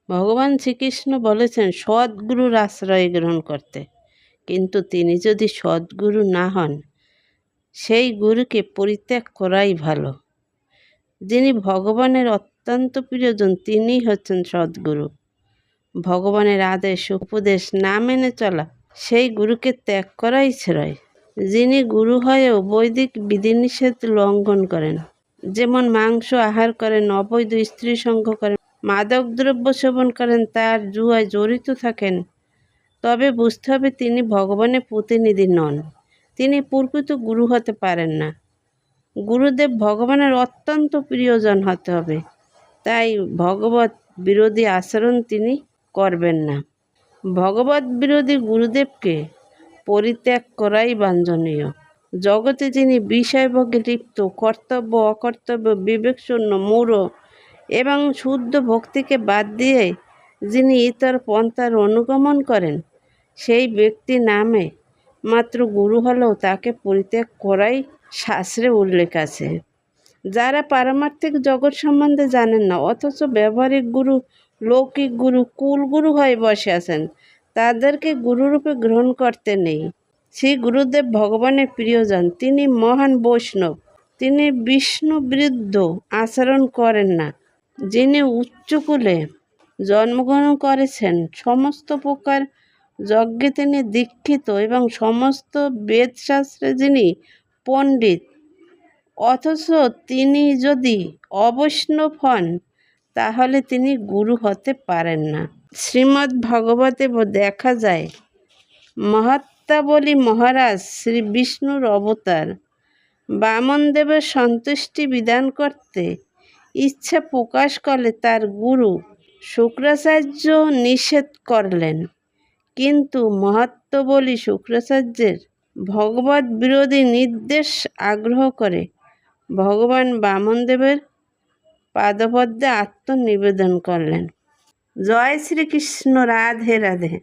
ভগবান শ্রীকৃষ্ণ বলেছেন সদ্গুরুর আশ্রয় গ্রহণ করতে, কিন্তু তিনি যদি সদ্গুরু না হন সেই গুরুকে পরিত্যাগ করাই ভালো। যিনি ভগবানের অত্যন্ত প্রিয়জন তিনিই হচ্ছেন সদ্গুরু। ভগবানের আদেশ উপদেশ না মেনে চলা সেই গুরুকে ত্যাগ করাই শ্রেয়। যিনি গুরু হয়েও বৈদিক বিধিনিষেধ লঙ্ঘন করেন, যেমন মাংস আহার করেন, অবৈধ স্ত্রী সঙ্গ করেন, মাদক দ্রব্য সেবন করেন, তার জুয়ায় জড়িত থাকেন, তবে বুঝতে হবে তিনি ভগবানের প্রতিনিধি নন, তিনি প্রকৃত গুরু হতে পারেন না। গুরুদেব ভগবানের অত্যন্ত প্রিয়জন হতে হবে, তাই ভগবত বিরোধী আচরণ তিনি করবেন না। ভগবত বিরোধী গুরুদেবকে পরিত্যাগ করাই বাঞ্ছনীয়। জগতে যিনি বিষয়ভোগে লিপ্ত, কর্তব্য অকর্তব্য বিবেকশূন্য, মূঢ় এবং শুদ্ধ ভক্তিকে বাদ দিয়ে যিনি ইতর পন্থার অনুগমন করেন, সেই ব্যক্তি নামে মাত্র গুরু হলেও তাকে পরিত্যাগ করাই শাস্ত্রে উল্লেখ আছে। যারা পারমার্থিক জগৎ সম্বন্ধে জানেন না অথচ ব্যবহারিক গুরু, লৌকিক গুরু, কুলগুরু হয়ে বসে আছেন, তাদেরকে গুরুরূপে গ্রহণ করতে নেই। শ্রী গুরুদেব ভগবানের প্রিয়জন, তিনি মহান বৈষ্ণব, তিনি বিষ্ণু বিরুদ্ধ আচরণ করেন না। যিনি উচ্চকুলে জন্মগ্রহণ করেছেন, সমস্ত প্রকার যজ্ঞে তিনি দীক্ষিত এবং সমস্ত বেদশাস্ত্রে যিনি পণ্ডিত, অথচ তিনি যদি অবৈষ্ণব হন তাহলে তিনি গুরু হতে পারেন না। শ্রীমদ্ ভাগবতে দেখা যায় মহাত্মাবলী মহারাজ শ্রী বিষ্ণুর অবতার বামনদেবের সন্তুষ্টি বিধান করতে ইচ্ছা প্রকাশ করলে তার গুরু শুক্রাচার্য নিষেধ করলেন, কিন্তু মহাত্মাবলী শুক্রাচার্যের ভগবত বিরোধী নির্দেশ আগ্রহ করে ভগবান বামনদেবের পাদপদ্মে আত্মনিবেদন করলেন। জয় শ্রীকৃষ্ণ। রাধে রাধে।